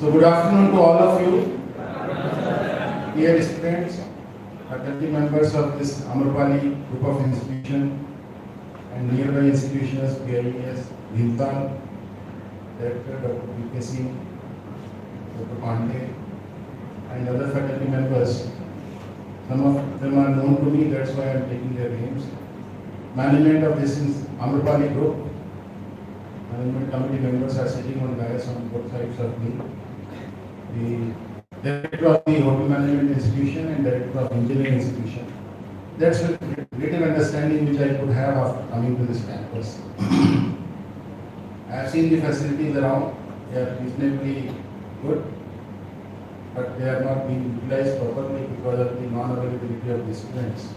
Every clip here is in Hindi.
So good afternoon to all of you, dear students, faculty members of this Amrapali group of institution and nearby institutions, PIES, Bhimtal, Director Dr. B.K. Singh, Dr. Pandey, and other faculty members. Some of them are known to me, that's why I am taking their names. Management of this is Amrapali group. Management committee members are sitting on dais on both sides of me. The director of the hotel management institution and director of engineering institution. That's a little understanding which I could have after coming to this campus. I have seen the facilities around, they are reasonably good, but they are not being utilized properly because of the non-availability of the students.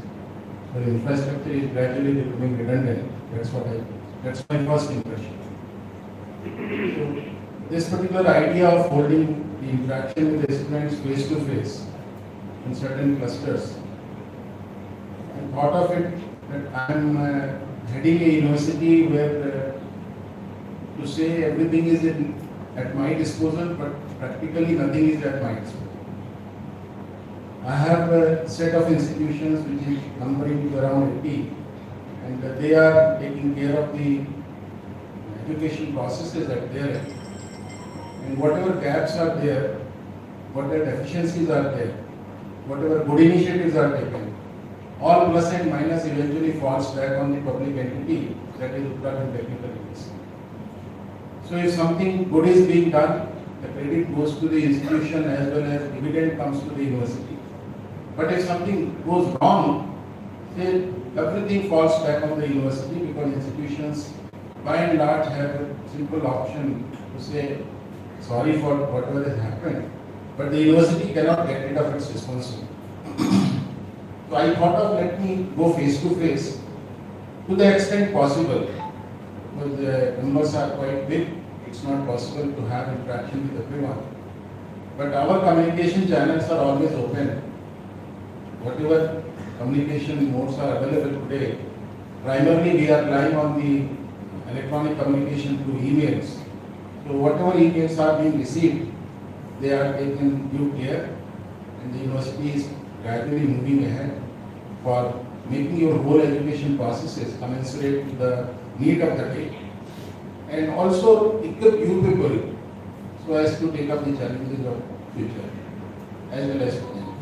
So the infrastructure is gradually becoming redundant. That's my first impression. So this particular idea of holding the interaction with the students face to face in certain clusters, I thought of it that I am heading a university where to say everything is at my disposal, but practically nothing is at my disposal. I have a set of institutions which is numbering around 80, and they are taking care of the education processes at their end. And whatever gaps are there, whatever deficiencies are there, whatever good initiatives are taken, all plus and minus eventually falls back on the public entity, that is Uttarakhand Technical University. So if something good is being done, the credit goes to the institution as well as dividend comes to the university. But if something goes wrong, then everything falls back on the university, because institutions by and large have a simple option to say sorry for whatever has happened, but the university cannot get rid of its responsibility. So I thought of let me go face to face to the extent possible, because the numbers are quite big. It's not possible to have interaction with everyone. But our communication channels are always open. Whatever communication modes are available today, primarily we are relying on the electronic communication through emails. So whatever emails are being received, they are taken due care, and the university is gradually moving ahead for making your whole education processes commensurate with the need of the day, and also equip you people so as to take up the challenges of future as well as present.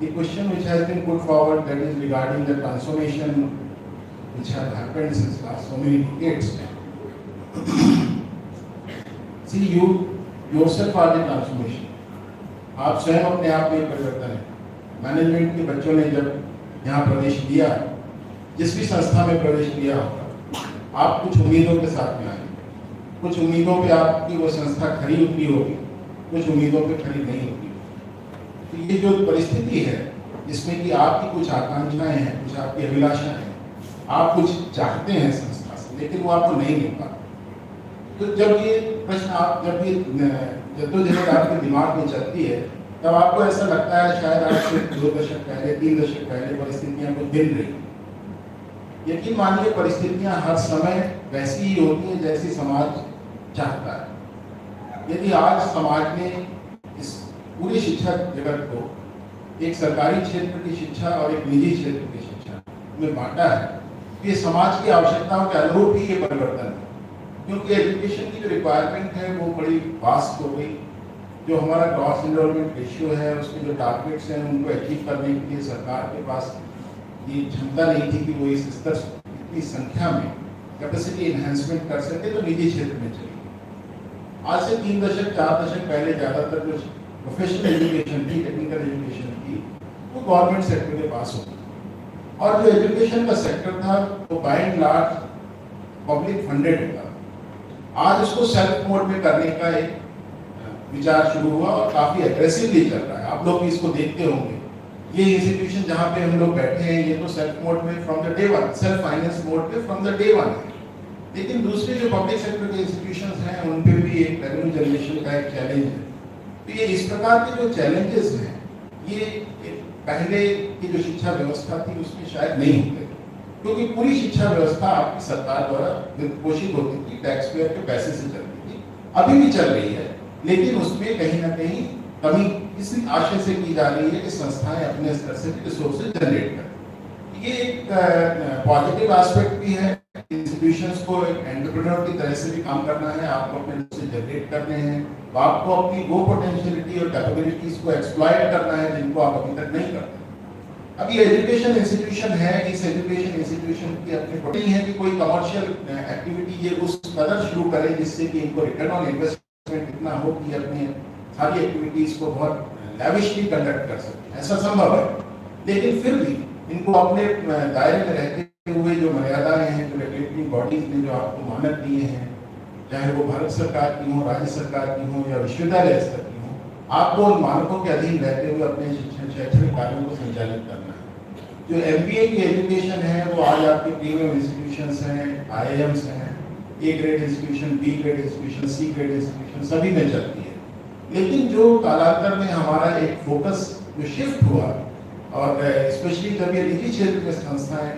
The question which has been put forward, that is regarding the transformation which has happened since last so many decades. See, you yourself are the transformation. आप स्वयं अपने आप में परिवर्तन है. मैनेजमेंट के बच्चों ने जब यहाँ प्रवेश लिया, जिस भी संस्था में प्रवेश लिया होगा, आप कुछ उम्मीदों के साथ में आए. कुछ उम्मीदों पे आपकी वो संस्था खरी उतरी होगी, कुछ उम्मीदों पे खरी नहीं होगी. तो ये जो परिस्थिति है, जिसमें कि आपकी कुछ आकांक्षाएं हैं, कुछ आपकी अभिलाषाएं हैं, आप कुछ चाहते हैं संस्था से, लेकिन वो आपको नहीं मिल पाता. तो जब ये प्रश्न जब ये जद्दोजहद आपके दिमाग में चलती है, तब आपको ऐसा लगता है शायद आज से 2 दशक पहले, 3 दशक पहले परिस्थितियां कुछ भिन्न रही. यकीन मानिए, परिस्थितियां हर समय वैसी ही होती हैं जैसी समाज चाहता है. यदि आज समाज ने इस पूरी शिक्षा जगत को एक सरकारी क्षेत्र की शिक्षा और एक निजी क्षेत्र की शिक्षा में बांटा है, तो ये समाज की आवश्यकताओं के अनुरूप ही ये परिवर्तन है. क्योंकि एजुकेशन की जो रिक्वायरमेंट है वो बड़ी वास्ट हो गई. जो हमारा ग्रॉस एनरोलमेंट रेशियो है, उसके जो टारगेट्स हैं उनको अचीव करने के लिए सरकार के पास ये क्षमता नहीं थी कि वो इस स्तर इतनी संख्या में कैपेसिटी एनहेंसमेंट कर सके, तो निजी क्षेत्र में चली गई. आज से 3 दशक 4 दशक पहले ज़्यादातर जो प्रोफेशनल एजुकेशन थी, टेक्निकल एजुकेशन थी, वो गवर्नमेंट सेक्टर के पास होती. और जो एजुकेशन का सेक्टर था वो by and large public funded होता. आज उसको सेल्फ मोड में करने का एक विचार शुरू हुआ और काफी एग्रेसिवली चल रहा है. आप लोग भी इसको देखते होंगे. ये इंस्टीट्यूशन जहाँ पे हम लोग बैठे हैं, ये तो सेल्फ मोड में from the day one, self finance mode पे फ्रॉम द डे वन है. लेकिन दूसरे जो पब्लिक सेक्टर के इंस्टीट्यूशंस हैं, उन पे भी एक रेवेन्यू जनरेशन का एक चैलेंज है. तो ये इस प्रकार के जो चैलेंजेस हैं, ये पहले की जो शिक्षा व्यवस्था थी उसमें शायद नहीं होते, क्योंकि पूरी शिक्षा व्यवस्था आपकी सरकार द्वारा पोषित होती थी, टैक्स पेयर के पैसे से चलती थी. अभी भी चल रही है, लेकिन उसमें कहीं ना कहीं कमी इस आशय से की जा रही है कि संस्थाएं अपने स्तर से रिसोर्सेज जनरेट करें। ये एक पॉजिटिव एस्पेक्ट भी है। इंस्टीट्यूशंस को एक एंटरप्रेन्योर की तरह से भी काम करना है, आपको अपने से जनरेट करने हैं, तो आपको अपनी वो पोटेंशियलिटी और कैपेबिलिटीज को एक्सप्लॉइट करना है जिनको आप अभी तक नहीं करते। अभी एजुकेशन इंस्टीट्यूशन है, इस एजुकेशन इंस्टीट्यूशन की अपनी नहीं है कि कोई कमर्शियल एक्टिविटी ये उस कदर शुरू करे जिससे कि इनको रिटर्न ऑन इन्वेस्टमेंट इतना हो कि अपनी सारी एक्टिविटीज को बहुत लैविशली कंडक्ट कर सके। ऐसा संभव है, लेकिन फिर भी इनको अपने दायरे में रहते हुए जो मर्यादाएं हैं, जो रेगुलेटरी बॉडीज ने जो आपको मानक दिए हैं, चाहे वो भारत सरकार की हो, राज्य सरकार की हो या विश्वविद्यालय स्तर की हो, आपको उन मानकों के अधीन रहते हुए अपने शिक्षण शैक्षणिक कार्यों को संचालित करना है। जो MBA की एजुकेशन है वो आज आपके प्रीमियम इंस्टीट्यूशंस हैं, IIMs हैं, A grade institution, B grade institution, C grade institution सभी में चलती है। लेकिन जो कालांतर में हमारा एक फोकस जो शिफ्ट हुआ, और स्पेशली जब ये निजी क्षेत्र में संस्थाएं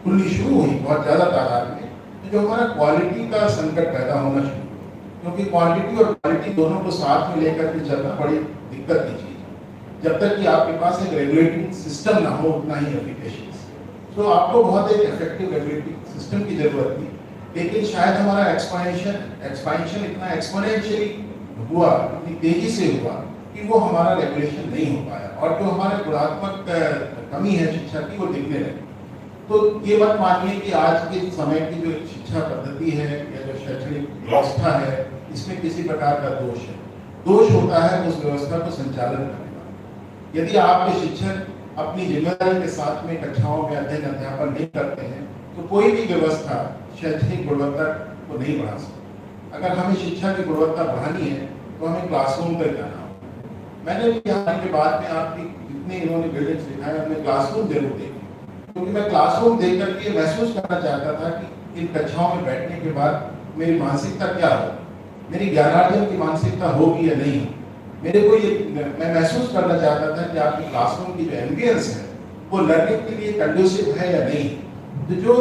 खुलनी शुरू हुई बहुत ज़्यादा तादाद में, तो जो हमारा क्वालिटी का संकट पैदा होना शुरू हुआ, क्योंकि क्वांटिटी और क्वालिटी दोनों को साथ में लेकर के चलना बड़ी दिक्कत की चीज़ है। जब तक कि आपके पास एक रेगुलेटिंग सिस्टम ना हो उतना ही एफिकेशियस, तो आपको बहुत एक इफेक्टिव रेगुलेटिंग सिस्टम की जरूरत थी। लेकिन शायद हमारा एक्सपेंशन इतना एक्सपोनेंशियली हुआ, इतनी तेजी से हुआ कि वो हमारा रेगुलेशन नहीं हो पाया, और जो हमारे गुणात्मक कमी है शिक्षा की वो दिखने लगी। तो ये मत मानिए कि आज के समय की जो शिक्षा पद्धति है या जो शैक्षणिक व्यवस्था है, इसमें किसी प्रकार का दोष है। दोष होता है उस व्यवस्था को संचालन करने का। यदि आपके शिक्षक अपनी जिम्मेदारी के साथ में कक्षाओं में अध्ययन अध्यापन नहीं करते हैं, तो कोई भी व्यवस्था शैक्षणिक गुणवत्ता को नहीं बढ़ा सकती। अगर हमें शिक्षा की गुणवत्ता बढ़ानी है तो हमें क्लासरूम पर जाना होगा। मैंने भी यहाँ के बाद में आपकी जितने इन्होंने बिल्डिंग्स दिखाए, हमने क्लासरूम जरूर देखी, क्योंकि मैं क्लासरूम देख करके महसूस करना चाहता था कि इन कक्षाओं में बैठने के बाद मेरी मानसिकता क्या हो, मेरी ज्ञानार्जन की मानसिकता होगी या नहीं। मेरे को ये मैं महसूस करना चाहता था कि आपकी क्लासरूम की जो एम्बियंस है वो लर्निंग के लिए कंड्यूसिव है या नहीं। तो जो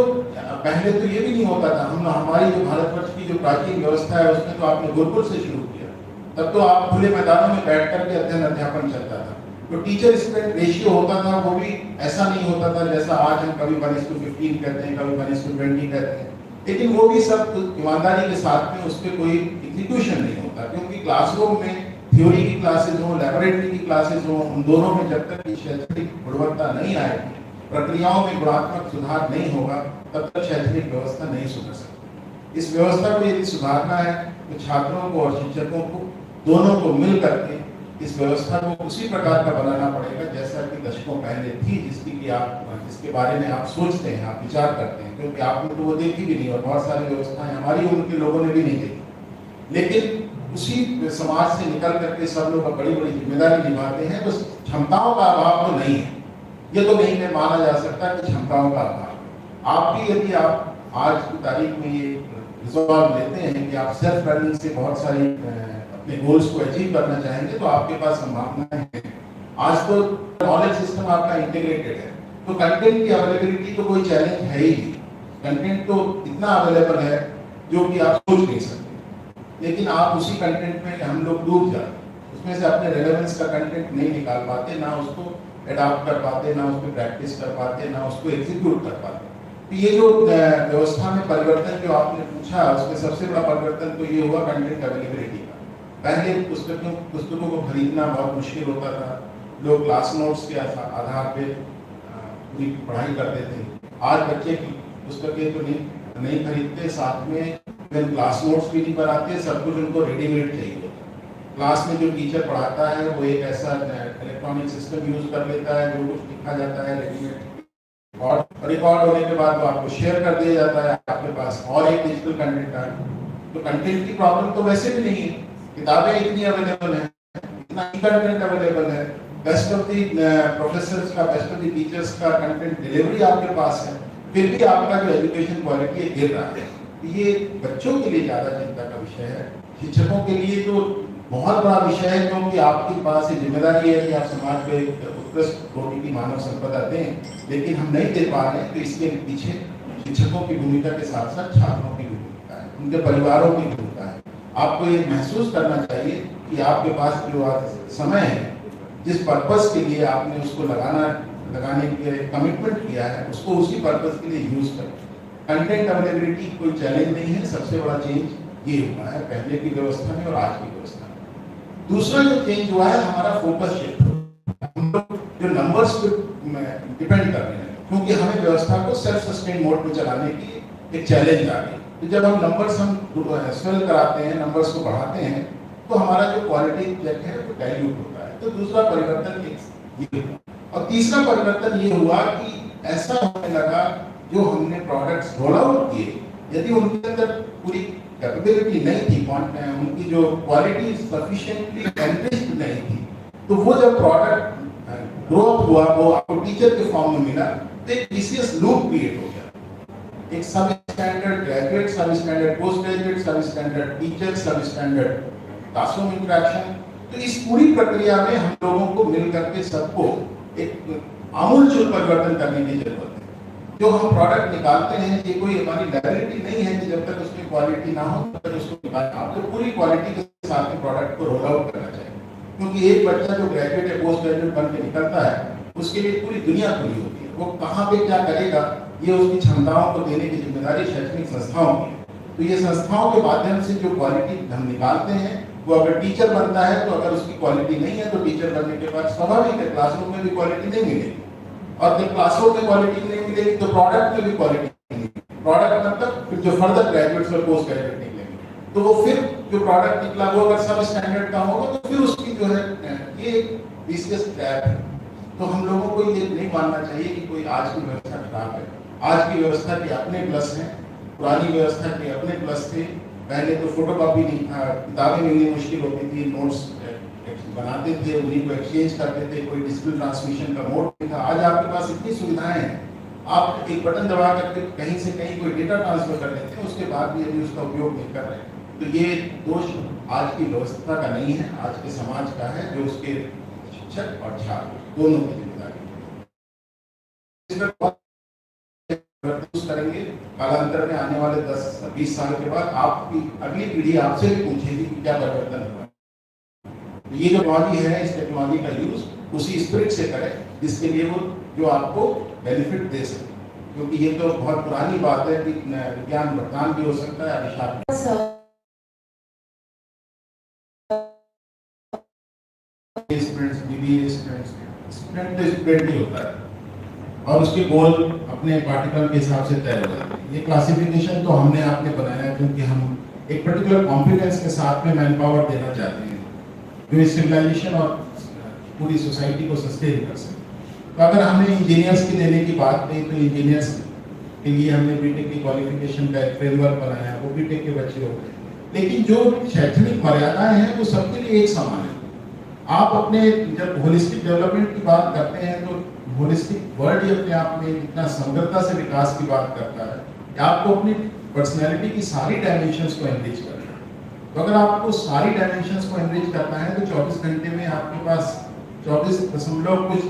पहले तो ये भी नहीं होता था, हमारी जो भारतवर्ष की जो प्राचीन व्यवस्था है उसमें तो आपने गुरुकुल से शुरू किया, तब तो आप खुले मैदानों में बैठ करके अध्ययन अध्यापन चलता था। तो टीचर स्टूडेंट रेशियो होता था वो भी ऐसा नहीं होता था जैसा आज हम कभी 1:15 कहते हैं, कभी 1:20 कहते हैं। लेकिन वो भी सब ईमानदारी के साथ में उस पर कोई एग्जीक्यूशन नहीं होता, क्योंकि क्लासरूम में थ्योरी की क्लासेज हो, लैबोरेटरी की क्लासेज हो, उन दोनों में जब तक शैक्षणिक गुणवत्ता नहीं आएगी, प्रक्रियाओं में गुणात्मक सुधार नहीं होगा, तब तक शैक्षणिक व्यवस्था नहीं सुधर सकती। इस व्यवस्था को यदि सुधारना है तो छात्रों को और शिक्षकों को दोनों को मिल करके इस व्यवस्था को उसी प्रकार का बनाना पड़ेगा जैसा कि दशकों पहले थी, जिसके बारे में आप सोचते हैं, आप विचार करते हैं, क्योंकि आपने तो वो देखी भी नहीं और बहुत सारी व्यवस्थाएं हमारी उम्र के लोगों ने भी नहीं देखी। लेकिन उसी समाज से निकल करके सब लोग बड़ी बड़ी जिम्मेदारी निभाते हैं, तो क्षमताओं का अभाव तो नहीं है, ये तो नहीं में माना जा सकता कि क्षमताओं का अभाव। आप भी यदि आप आज की तारीख में ये रिजॉल्व लेते हैं कि आप सेल्फ लर्निंग से बहुत सारी अपने गोल्स को अचीव करना चाहेंगे, तो आपके पास संभावनाएं हैं। आज तो नॉलेज सिस्टम आपका इंटीग्रेटेड है, तो कंटेंट की अवेलेबिलिटी तो कोई चैलेंज है ही नहीं। कंटेंट तो इतना अवेलेबल है जो कि आप सोच नहीं सकते, लेकिन आप उसी कंटेंट में हम लोग डूब जाते हैं, उसमें से अपने रेलेवेंस का कंटेंट नहीं निकाल पाते, ना उसको एडॉप्ट कर पाते, ना उस पर प्रैक्टिस कर पाते, ना उसको एग्जीक्यूट कर पाते। तो ये जो व्यवस्था में परिवर्तन जो आपने पूछा, उसमें सबसे बड़ा परिवर्तन तो ये हुआ कंटेंट अवेलेबिलिटी का। पहले पुस्तकों को खरीदना बहुत मुश्किल होता था, लोग क्लास नोट्स के आधार पे पूरी पढ़ाई करते थे। आज बच्चे की पुस्तकें तो नहीं खरीदते, साथ में क्लास नोट्स भी नहीं बनाते, सब कुछ उनको रेडीमेड चाहिए होता है। क्लास में जो टीचर पढ़ाता है वो एक ऐसा इलेक्ट्रॉनिक सिस्टम यूज कर लेता है, जो कुछ लिखा जाता है रेडीमेड और रिकॉर्ड होने के बाद वो आपको शेयर कर दिया जाता है आपके पास, और एक डिजिटल कंटेंट है। तो कंटेंट की प्रॉब्लम तो वैसे भी नहीं है, किताबें इतनी अवेलेबल है, इतना कंटेंट अवेलेबल है, बेस्ट ऑफ दी प्रोफेसर्स का, बेस्ट ऑफ दी टीचर्स का कंटेंट डिलीवरी आपके पास है, फिर भी आपका जो एजुकेशन क्वालिटी गिर रहा है। ये बच्चों के लिए ज्यादा चिंता का विषय है। शिक्षकों के लिए तो बहुत बड़ा विषय है, क्योंकि आपके पास ये जिम्मेदारी है कि आप समाज को एक उत्कृष्ट कोटि की मानव संपदा दें, लेकिन हम नहीं दे पा रहे हैं। तो इसके पीछे शिक्षकों की भूमिका के साथ साथ छात्रों की भूमिका है, उनके परिवारों की भूमिका है। आपको ये महसूस करना चाहिए कि आपके पास जो समय है, जिस पर्पस के लिए आपने उसको लगाने के कमिटमेंट किया है, उसको उसी पर्पस के लिए यूज करें। कंटेंट अवेलेबिलिटी कोई चैलेंज नहीं है, सबसे बड़ा चेंज ये हुआ है पहले की व्यवस्था में और आज की व्यवस्था में। दूसरा जो चेंज हुआ है, हमारा फोकस शिफ्ट। हम लोग जो नंबर्स पे डिपेंड कर रहे हैं, क्योंकि हमें व्यवस्था को सेल्फ सस्टेन मोड में चलाने की एक चैलेंज आ गई। तो जब हम नंबर्स स्वेल कराते हैं, नंबर्स को बढ़ाते हैं, तो हमारा जो क्वालिटी चेक है वो डाइल्यूट होता है। तो दूसरा परिवर्तन ये हुआ। और तीसरा परिवर्तन ये हुआ कि ऐसा होने लगा, जो हमने प्रोडक्ट्स रोल आउट किए, यदि उनके अंदर पूरी कैपेबिलिटी नहीं थी, उनकी जो क्वालिटी सफिशिएंटली एनरिच्ड नहीं थी, तो वो जब प्रोडक्ट ग्रो अप हुआ, वो आपको टीचर के फॉर्म में मिला, तो एक विशियस लूप क्रिएट हो गया। एक सब स्टैंडर्ड ग्रेजुएट, सब स्टैंडर्ड पोस्ट ग्रेजुएट, सब स्टैंडर्ड टीचर, सब स्टैंडर्ड क्लासरूम इंटरेक्शन। तो इस पूरी प्रक्रिया में हम लोगों को मिलकर के सबको एक आमूलचूल परिवर्तन करने की जरूरत है। जो हम प्रोडक्ट निकालते हैं, ये कोई हमारी लायबिलिटी नहीं है कि जब तक उसमें क्वालिटी ना हो तब तक उसको निकालें। आपको पूरी क्वालिटी के साथ में प्रोडक्ट को रोल आउट करना चाहिए, क्योंकि एक बच्चा जो ग्रेजुएट या पोस्ट ग्रेजुएट बन के निकलता है, उसके लिए पूरी दुनिया खुली होती है। वो कहाँ पे क्या करेगा, ये उसकी क्षमताओं को देने की जिम्मेदारी शैक्षणिक संस्थाओं की है। तो ये संस्थाओं के माध्यम से जो क्वालिटी हम निकालते हैं, वो अगर टीचर बनता है, तो अगर उसकी क्वालिटी नहीं है, तो टीचर बनने के बाद स्वाभाविक है क्लासरूम में भी क्वालिटी नहीं मिलेगी, और जब क्लासरूम में क्वालिटी नहीं मिलेगी तो प्रोडक्ट में भी क्वालिटी नहीं मिलेगी। प्रोडक्ट मतलब फिर जो फर्दर ग्रेजुएट्स और पोस्ट ग्रेजुएट निकलेंगे, तो वो फिर जो प्रोडक्ट निकला वो अगर सब स्टैंडर्ड का होगा, तो फिर उसकी जो है ये एक विशेष ट्रैप है। तो हम लोगों को ये नहीं मानना चाहिए कि कोई आज की व्यवस्था खराब है। आज की व्यवस्था के अपने प्लस हैं, पुरानी व्यवस्था के अपने प्लस थे। पहले तो फोटोकॉपी नहीं था, किताबें मिलनी मुश्किल होती थी, नोट्स बनाते थे, उन्हीं को एक्सचेंज करते थे, कोई डिजिटल ट्रांसमिशन का मोड नहीं था। आज आपके पास इतनी सुविधाएं हैं, आप एक बटन दबा करके कहीं से कहीं कोई डेटा ट्रांसफर कर लेते हैं, उसके बाद भी यदि उसका उपयोग नहीं कर रहे, तो ये दोष आज की व्यवस्था का नहीं है, आज के समाज का है, जो उसके शिक्षक और छात्र दोनों की जिम्मेदारी करेंगे। कालांतर में आने वाले 10-20 साल के बाद आपकी अगली पीढ़ी आपसे भी पूछेगी कि क्या परिवर्तन हुआ। ये जो टेक्नोलॉजी है, इस टेक्नोलॉजी का यूज उसी स्पिरिट से करें जिसके लिए वो जो आपको बेनिफिट दे सके, क्योंकि ये तो बहुत पुरानी बात है कि विज्ञान वरदान भी हो सकता है, अभिशाप भी। स्टूडेंट तो स्टूडेंट ही होता है और उसके गोल अपने पाठ्यक्रम के हिसाब से तय हो जाते हैं। ये क्लासिफिकेशन तो हमने आपने बनाया क्योंकि हम एक पर्टिकुलर कॉम्पिटेंस के साथ में मैन पावर देना चाहते हैं, जो इस सिविलाइजेशन और पूरी सोसाइटी को सस्टेन कर सके। तो अगर हमने इंजीनियर्स की देने की बात की, तो इंजीनियर्स के लिए हमने बीटेक की क्वालिफिकेशन का एक फ्रेमवर्क बनाया, वो बीटेक के बच्चे हो गए। लेकिन जो शैक्षणिक मर्यादाएं हैं वो सबके लिए एक समान है। आप अपने जब होलिस्टिक डेवलपमेंट की बात करते हैं, तो होलिस्टिक वर्ड ही अपने आप में इतना समग्रता से विकास की बात करता है कि आपको अपनी पर्सनैलिटी की सारी डायमेंशंस को एनरिच करना है। तो अगर आपको सारी डायमेंशंस को एनरिच करना है, तो 24 घंटे में आपके पास 24 कुछ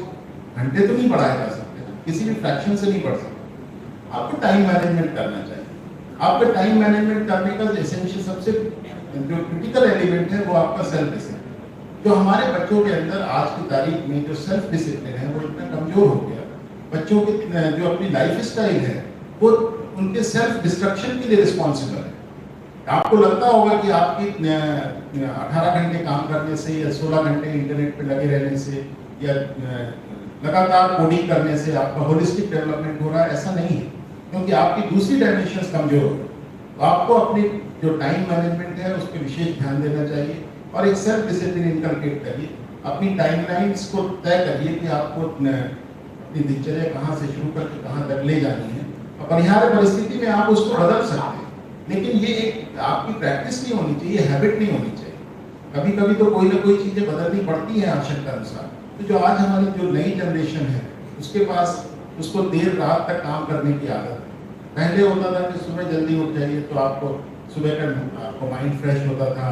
घंटे तो नहीं बढ़ाए जा सकते, किसी भी फ्रैक्शन से नहीं बढ़ सकते। आपको टाइम मैनेजमेंट करना चाहिए। आपका टाइम मैनेजमेंट करने का एसेंशियल सबसे जो क्रिटिकल एलिमेंट है वो आपका सेल्फ डिसिप्लिन। जो हमारे बच्चों के अंदर आज की तारीख में जो सेल्फ डिसिप्लिन है वो इतना कमजोर हो गया। बच्चों की जो अपनी लाइफ स्टाइल है वो उनके सेल्फ डिस्ट्रक्शन के लिए रिस्पॉन्सिबल है। आपको लगता होगा कि आपकी 18 घंटे काम करने से या 16 घंटे इंटरनेट पे लगे रहने से या लगातार कोडिंग करने से आपका होलिस्टिक डेवलपमेंट हो रहा है, ऐसा नहीं है, क्योंकि आपकी दूसरी डायमेंशंस कमजोर हो। तो आपको अपनी जो टाइम मैनेजमेंट है उस पर विशेष ध्यान देना चाहिए और एक सेल्फ डिसिप्लिन इनकलकेट करिए। अपनी टाइमलाइंस को तय करिए कि आपको अपनी दिनचर्या कहाँ से शुरू करके कहाँ तक ले जानी है। अपरिहार्य परिस्थिति में आप उसको बदल सकते हैं, लेकिन ये एक आपकी प्रैक्टिस नहीं होनी चाहिए, हैबिट नहीं होनी चाहिए। कभी कभी तो कोई ना कोई चीजें बदलनी पड़ती है आवश्यकता अनुसार। तो जो आज हमारी जो नई जनरेशन है उसके पास उसको देर रात तक काम करने की आदत है। पहले होता था कि सुबह जल्दी उठ जाइए तो आपको सुबह का आपको माइंड फ्रेश होता था,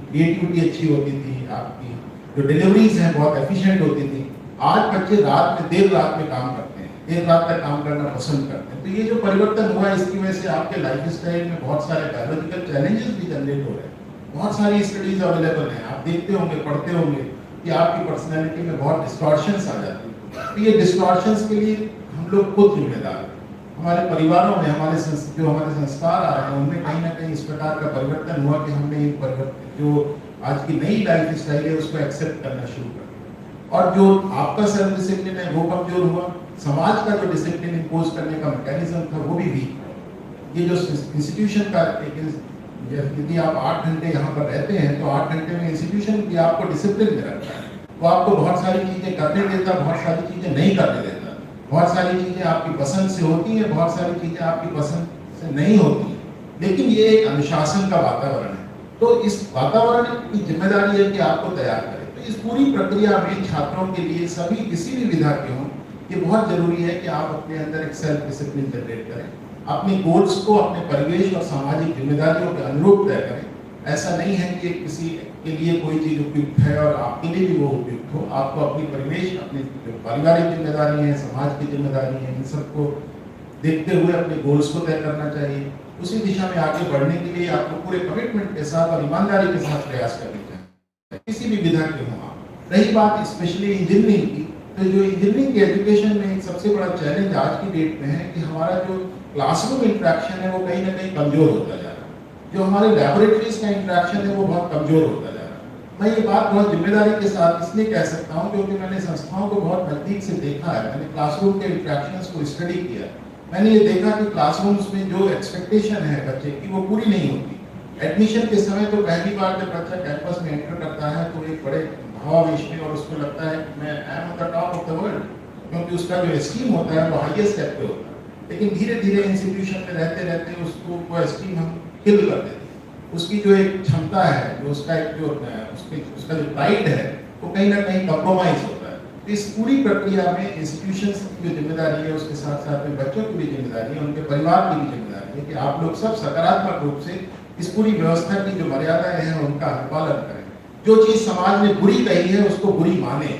क्रिएटिविटी अच्छी होती थी, आपकी जो डिलीवरीज हैं बहुत एफिशिएंट होती थी। आज बच्चे रात में देर रात में काम करते हैं, देर रात तक काम करना पसंद करते हैं। तो ये जो परिवर्तन हुआ है इसकी वजह से आपके लाइफ स्टाइल में बहुत सारे बायोलॉजिकल चैलेंजेस भी जनरेट हो रहे हैं। बहुत सारी स्टडीज अवेलेबल हैं, आप देखते होंगे, पढ़ते होंगे कि आपकी पर्सनैलिटी में बहुत डिस्टॉर्शंस आ जाती है। तो ये डिस्टॉर्शंस के लिए हम लोग खुद जिम्मेदार हैं। हमारे परिवारों में जो हमारे संस्कार आ रहे हैं उनमें कहीं ना कहीं इस प्रकार का परिवर्तन हुआ कि हमने ये परिवर्तन जो आज की नई लाइफ स्टाइल है उसको एक्सेप्ट करना शुरू कर दिया। और जो आपका सेल्फ डिसिप्लिन है वो कमजोर हुआ, समाज का जो डिसिप्लिन इम्पोज करने का मैकेनिज्म था वो भी वीक। ये जो इंस्टीट्यूशन का यदि आप 8 घंटे यहाँ पर रहते हैं तो 8 घंटे में इंस्टीट्यूशन भी आपको डिसिप्लिन में रखता है, वो आपको बहुत सारी चीजें करने देता, बहुत सारी चीजें नहीं करने देता, बहुत सारी चीजें आपकी पसंद से होती हैं, बहुत सारी चीजें आपकी पसंद से नहीं होती, लेकिन ये एक अनुशासन का वातावरण है। तो इस वातावरण की जिम्मेदारी है कि आपको तैयार करें। तो इस पूरी प्रक्रिया में छात्रों के लिए सभी किसी भी विधा के हों, ये बहुत जरूरी है कि आप अपने अंदर एक सेल्फ डिसिप्लिन जनरेट करें, अपने गोल्स को अपने परिवेश और सामाजिक जिम्मेदारियों के अनुरूप तय करें। ऐसा नहीं है कि किसी के लिए कोई चीज उपयुक्त है और आपके लिए भी वो उपयुक्त हो। आपको अपनी परिवेश, अपनी जो पारिवारिक जिम्मेदारी है, समाज की जिम्मेदारी है, इन सबको देखते हुए अपने गोल्स को तय करना चाहिए। उसी दिशा में आगे बढ़ने के लिए आपको पूरे कमिटमेंट के साथ और ईमानदारी के साथ प्रयास करने चाहिए, किसी भी विधा के हों आप। रही बात स्पेशली इंजीनियरिंग की, तो जो इंजीनियरिंग के एजुकेशन में एक सबसे बड़ा चैलेंज आज की डेट में है कि हमारा जो क्लासरूम इंटरेक्शन है वो कहीं ना कहीं कमजोर होता जा रहा है। जो हमारे लैबोरेटरीज का इंटरेक्शन है वो बहुत कमजोर होता जा रहा है। मैं ये बात बहुत जिम्मेदारी के साथ इसलिए कह सकता हूँ क्योंकि मैंने संस्थाओं को बहुत नजदीक से देखा है, मैंने क्लासरूम के इंटरेक्शंस को स्टडी किया। मैंने ये देखा कि क्लासरूम्स में जो एक्सपेक्टेशन है बच्चे की वो पूरी नहीं होती। एडमिशन के समय तो पहली बार जब बच्चा कैंपस में एंटर करता है तो एक बड़े भावावेश में और उसको लगता है कि मैं I am the top of the world, क्योंकि उसका जो एस्टीम होता है वो हाईएस्ट स्टेप पे होता है। लेकिन धीरे धीरे इंस्टीट्यूशन में रहते रहते उसको वो एस्टीम हम किल कर देते हैं। उसकी जो एक क्षमता है, जो उसका एक जो उसका जो प्राइड है वो कहीं ना कहीं कॉम्प्रोमाइज होता है। तो इस पूरी प्रक्रिया में इंस्टीट्यूशंस की जो जिम्मेदारी है उसके साथ साथ में बच्चों की भी जिम्मेदारी है, उनके परिवार की भी जिम्मेदारी है कि आप लोग सब सकारात्मक रूप से इस पूरी व्यवस्था की जो मर्यादाएं हैं उनका अनुपालन करें। जो चीज समाज ने बुरी कही है उसको बुरी माने,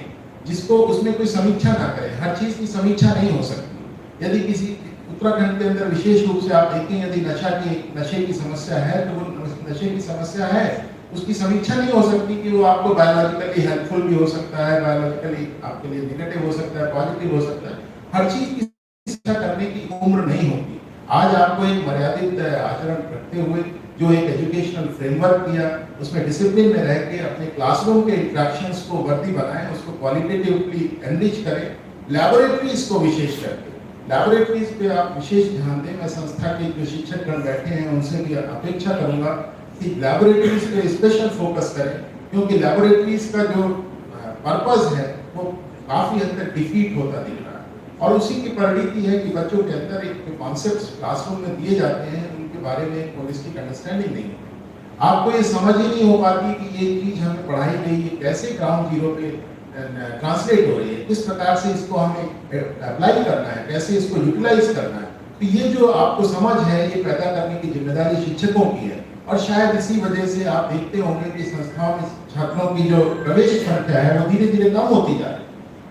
जिसको उसमें कोई समीक्षा ना करें। हर चीज की समीक्षा नहीं हो सकती। यदि किसी उत्तराखंड के अंदर विशेष रूप से आप देखें, यदि नशे की समस्या है तो वो नशे की समस्या है, उसकी समीक्षा नहीं हो सकती कि वो आपको बायोलॉजिकली हेल्पफुल भी हो सकता है, बायोलॉजिकली आपके लिए नेगेटिव हो सकता है, पॉजिटिव हो सकता है। हर चीज की समीक्षा करने की उम्र नहीं होती। आज आपको एक मर्यादित आचरण रखते हुए जो एक एजुकेशनल फ्रेमवर्क दिया, उसमें डिसिप्लिन में रह के अपने क्लासरूम के इंटरेक्शंस को वर्दी बनाएं, उसको क्वालिटेटिवली एनरिच करें। लैबोरेटरीज को विशेष करके लैबोरेटरीज पे आप विशेष ध्यान दें। मैं संस्था के जो शिक्षकगण बैठे हैं उनसे भी अपेक्षा करूंगा कि लैबोरेटरीज पे स्पेशल फोकस करें, क्योंकि लैबोरेटरीज का जो पर्पस है वो काफी हद तक डिफीट होता दिख रहा है। और उसी की परिणति है कि बच्चों के अंदर एक कॉन्सेप्ट क्लासरूम में दिए जाते हैं उनके बारे में एक होलिस्टिक अंडरस्टैंडिंग नहीं होती। आपको ये समझ ही नहीं हो पाती कि ये चीज हमें पढ़ाई गई है कैसे ग्राउंड जीरो पे ट्रांसलेट हो रही है, किस प्रकार से इसको हमें अप्लाई करना है, कैसे इसको यूटिलाइज करना है। तो ये जो आपको समझ है ये पैदा करने की जिम्मेदारी शिक्षकों की है। और शायद इसी वजह से आप देखते होंगे कि संस्थाओं में छात्रों की जो प्रवेश संख्या है वो धीरे धीरे कम होती जा रही है।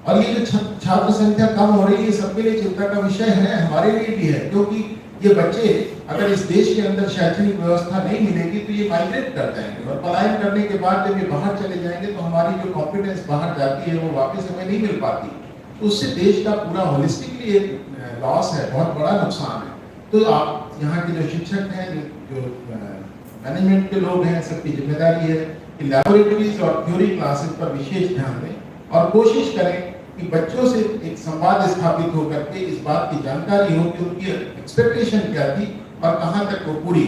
और ये जो छात्र संख्या कम हो रही है सबके लिए चिंता का विषय है, हमारे लिए भी है, क्योंकि ये बच्चे अगर इस देश के अंदर शैक्षणिक व्यवस्था नहीं मिलेगी तो ये माइग्रेट कर जाएंगे, और पलायन करने के बाद जब ये बाहर चले जाएंगे तो हमारी जो कॉम्पिटेंस बाहर जाती है वो वापस हमें नहीं मिल पाती। तो उससे देश का पूरा होलिस्टिकली एक लॉस है, बहुत बड़ा नुकसान है। तो आप यहाँ के जो शिक्षक हैं, जो मैनेजमेंट के लोग हैं, सबकी जिम्मेदारी है कि लैबोरेटरीज और थ्योरी क्लासेस पर विशेष ध्यान दें और कोशिश करें कि बच्चों से एक संवाद स्थापित होकर के इस बात की जानकारी हो कि उनकी एक्सपेक्टेशन क्या थी और कहाँ तक वो पूरी।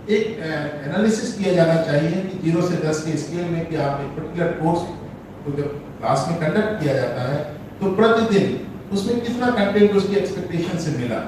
एक एनालिसिस किया जाना चाहिए कि 0 से 10 के स्केल में कि आप एक पर्टिकुलर कोर्स को जब क्लास में कंडक्ट किया जाता है तो प्रतिदिन उसमें कितना कंटेंट उसकी एक्सपेक्टेशन से मिला।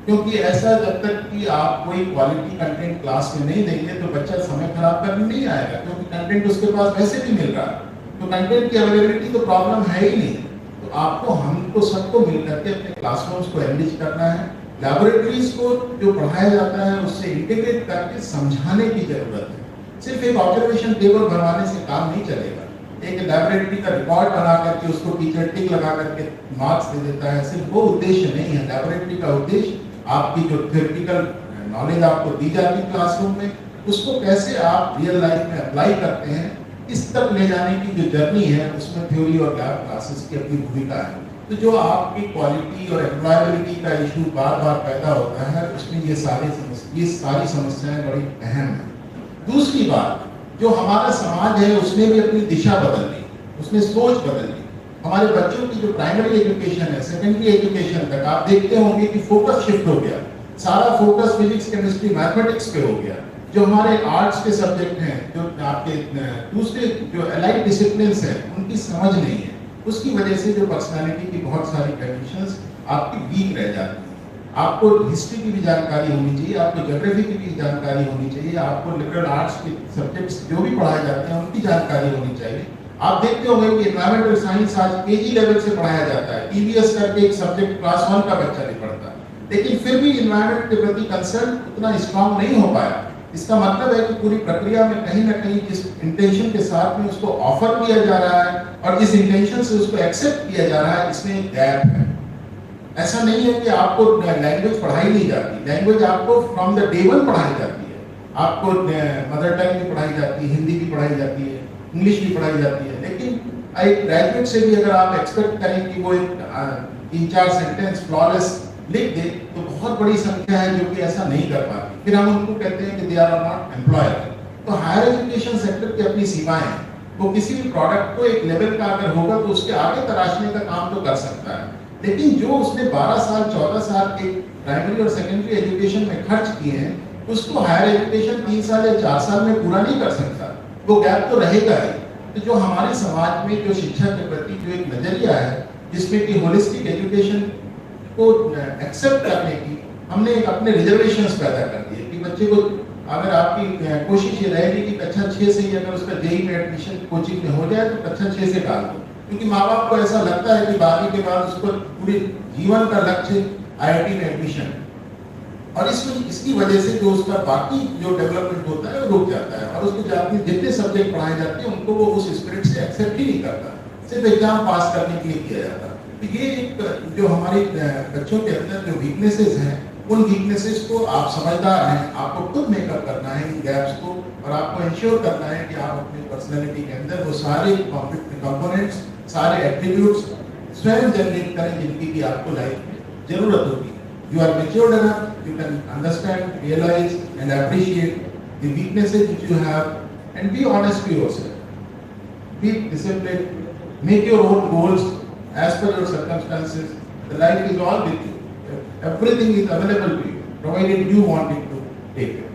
क्योंकि ऐसा जब तक कि आप कोई क्वालिटी कंटेंट क्लास में नहीं देंगे तो बच्चा समय खराब करने नहीं आएगा, क्योंकि कंटेंट उसके पास वैसे भी मिल रहा है। तो कंटेंट की अवेलेबिलिटी तो प्रॉब्लम है ही नहीं। तो आपको हमको सबको मिलकर के अपने क्लासरूम्स को एनरिच करना है। लैबोरेटरीज को जो पढ़ाया जाता है उससे इंटीग्रेट करके समझाने की जरूरत है। सिर्फ एक ऑब्जर्वेशन टेबल बनवाने से काम नहीं चलेगा। एक लैबोरेटरी का रिकॉर्ड बना करके उसको टीचर टिक लगा करके मार्क्स दे देता है, सिर्फ वो उद्देश्य नहीं है। लैबोरेटरी का उद्देश्य आपकी जो थ्योरेटिकल नॉलेज आपको दी जाती है क्लासरूम में, उसको कैसे आप रियल लाइफ में अप्लाई करते हैं, इस तक ले जाने की जो जर्नी है उसमें थ्योरी और लैब क्लासेस की अपनी भूमिका है। तो जो आपकी क्वालिटी और एम्प्लॉयबिलिटी का इशू बार बार पैदा होता है, उसमें ये सारी समस्याएं बड़ी अहम है। दूसरी बात, जो हमारा समाज है उसने भी अपनी दिशा बदल ली, उसने सोच बदल ली। हमारे बच्चों की जो प्राइमरी एजुकेशन है, सेकेंडरी एजुकेशन तक आप देखते होंगे कि फोकस शिफ्ट हो गया, सारा फोकस फिजिक्स, केमिस्ट्री, मैथमेटिक्स पे हो गया। जो हमारे आर्ट्स के सब्जेक्ट हैं, जो आपके दूसरे जो अलाइड डिसिप्लिन्स हैं, उनकी समझ नहीं है। उसकी वजह से जो पर्सनालिटी की बहुत सारी कंडीशंस आपकी वीक रह जाती हैं। आपको हिस्ट्री की भी जानकारी होनी चाहिए, आपको ज्योग्राफी की भी जानकारी होनी चाहिए, आपको लिबरल आर्ट्स के सब्जेक्ट्स जो भी पढ़ाए जाते हैं उनकी जानकारी होनी चाहिए। आप देखते होंगे कि एनवायरमेंटल साइंस आज केजी लेवल से पढ़ाया जाता है, ईवीएस करके एक सब्जेक्ट क्लास 1 का बच्चा नहीं पढ़ता, लेकिन फिर भी एनवायरमेंट के प्रति कंसर्न उतना स्ट्रांग नहीं हो पाया। इसका मतलब है कि पूरी प्रक्रिया में कहीं ना कहीं जिस इंटेंशन के साथ में उसको ऑफर किया जा रहा है और जिस इंटेंशन से उसको एक्सेप्ट किया जा रहा है, इसमें एक गैप है। ऐसा नहीं है कि आपको लैंग्वेज पढ़ाई नहीं जाती, लैंग्वेज आपको फ्रॉम द डे वन पढ़ाई जाती है। आपको मदर टंग भी पढ़ाई जाती है, हिंदी भी पढ़ाई जाती है, इंग्लिश भी पढ़ाई जाती है, लेकिन एक ग्रेजुएट से भी अगर आप एक्सपेक्ट करें कि वो एक 3-4 सेंटेंस फ्लॉलेस लिख दे, तो बहुत बड़ी संख्या है जो कि ऐसा नहीं कर पाती। फिर हम उनको कहते हैं कि दे आर नॉट एम्प्लॉयबल। तो हायर एजुकेशन सेक्टर की अपनी सीमाएं हैं। वो किसी भी प्रोडक्ट को एक लेवल का अगर होगा तो उसके आगे तराशने का काम तो कर सकता है, लेकिन जो उसने 12 साल 14 साल एक प्राइमरी और सेकेंडरी एजुकेशन में खर्च किए हैं, उसको हायर एजुकेशन 3 साल या 4 साल में पूरा नहीं कर सकता। वो गैप तो रहेगा ही। तो जो हमारे समाज में जो शिक्षा के प्रति जो एक नजरिया है, जिसमें कि होलिस्टिक एजुकेशन को एक्सेप्ट करने की हमने एक अपने रिजर्वेशंस पैदा कर दिए कि बच्चे को, अगर आपकी कोशिश ये रहेगी कि कक्षा 6 से ही अगर उसका जेईई में एडमिशन कोचिंग में हो जाए तो कक्षा 6 से डाल दो, क्योंकि माँ बाप को ऐसा लगता है कि 12वीं के बाद उसको पूरे जीवन का लक्ष्य आईआईटी में एडमिशन है, और इसकी वजह से जो उसका बाकी जो डेवलपमेंट होता है वो रुक जाता है, और उसको जाती जितने सब्जेक्ट पढ़ाए जाते हैं उनको वो उस स्पिरिट से एक्सेप्ट ही नहीं करता, सिर्फ एग्जाम पास करने के लिए किया जाता है। तो ये एक जो हमारे बच्चों के अंदर जो वीकनेसेस हैं, उन वीकनेसेस को आप समझदार हैं, आपको खुद मेकअप करना है इन गैप्स को, और आपको इंश्योर करना है कि आप अपनी पर्सनैलिटी के अंदर वो सारे कंपोनेंट्स, सारे एट्रीब्यूट्स स्वयं जनरेट करें जिनकी की आपको लाइफ में जरूरत होगी। You are matured enough, you can understand, realize and appreciate the weaknesses which you have and be honest to yourself. Be disciplined, make your own goals as per your circumstances. The life is all with you. Everything is available to you, provided you want it to take it.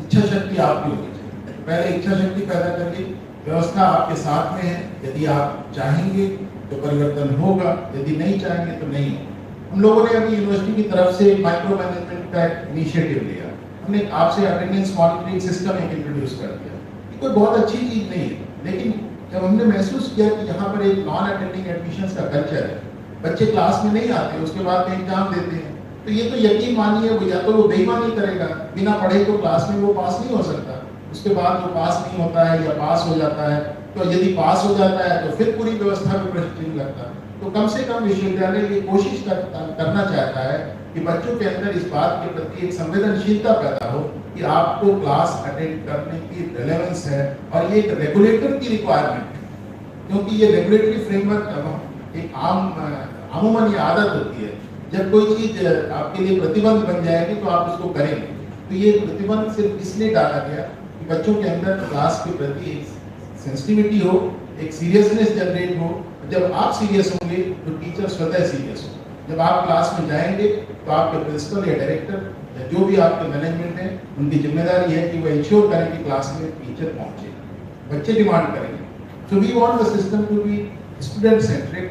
इच्छा शक्ति आपकी होनी चाहिए। पहले इच्छा शक्ति पैदा करके व्यवस्था आपके साथ में है। यदि आप चाहेंगे तो परिवर्तन होगा, यदि नहीं चाहेंगे तो नहीं होगा। हम लोगों ने अभी यूनिवर्सिटी की तरफ से माइक्रो मैनेजमेंट का एक इनिशिएटिव लिया। हमने आपसे अटेंडेंस मॉनिटरिंग सिस्टम एक इंट्रोड्यूस कर दिया। ये कोई बहुत अच्छी चीज नहीं है, लेकिन जब हमने महसूस किया कि यहाँ पर एक नॉन अटेंडिंग एडमिशंस का कल्चर है, बच्चे क्लास में नहीं आते, उसके बाद में एग्जाम देते हैं, तो ये तो यकीन मानिए वो या तो वो बेईमानी करेगा, बिना पढ़े तो क्लास में वो पास नहीं हो सकता, उसके बाद वो पास नहीं होता है या पास हो जाता है, तो यदि पास हो जाता है तो फिर पूरी व्यवस्था में प्रश्न चिन्ह लगता है। तो कम से कम विश्वविद्यालय ये कोशिश करना चाहता है कि बच्चों के अंदर इस बात के प्रति एक संवेदनशीलता पैदा हो कि आपको क्लास अटेंड करने की रेलेवेंस है, और ये एक रेगुलेटर की रिक्वायरमेंट है, क्योंकि ये रेगुलेटरी फ्रेमवर्क एक आमूमन ये आदत होती है, जब कोई चीज आपके लिए प्रतिबंध बन जाएगी तो आप उसको करेंगे। तो ये प्रतिबंध सिर्फ इसलिए डाला गया कि बच्चों के अंदर क्लास के प्रति एक सेंसिटिविटी हो, एक सीरियसनेस जनरेट हो। जब आप सीरियस होंगे तो टीचर स्वतः सीरियस हो। जब आप क्लास में जाएंगे तो आपके प्रिंसिपल या डायरेक्टर या जो भी आपके मैनेजमेंट है, उनकी जिम्मेदारी है कि वो इंश्योर करें कि क्लास में टीचर पहुंचे। बच्चे डिमांड करेंगे। So we want the system to be student centric,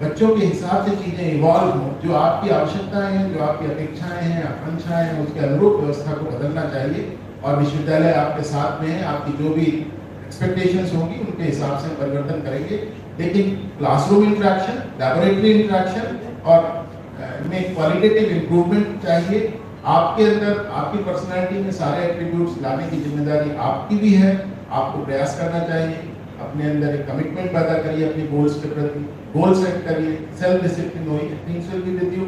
बच्चों के हिसाब से चीजें इवॉल्व हो, जो आपकी आवश्यकताएं हैं, जो आपकी अपेक्षाएं हैं, आकांक्षाएं हैं, उसके अनुरूप व्यवस्था को बदलना चाहिए। और विश्वविद्यालय आपके साथ में है, आपकी जो भी एक्सपेक्टेशंस होंगी उनके हिसाब से परिवर्तन करेंगे। लेकिन क्लासरूम इंटरेक्शन, लैबोरेटरी इंटरेक्शन और में क्वालिटेटिव इंप्रूवमेंट चाहिए। आपके अंदर आपकी पर्सनालिटी में सारे एट्रीब्यूट्स लाने की जिम्मेदारी आपकी भी है। आपको प्रयास करना चाहिए, अपने अंदर एक कमिटमेंट पैदा करिए अपनी गोल्स के प्रति, गोल सेट करिए, सेल्फ डिसिप्लिन होइए, things will be with you.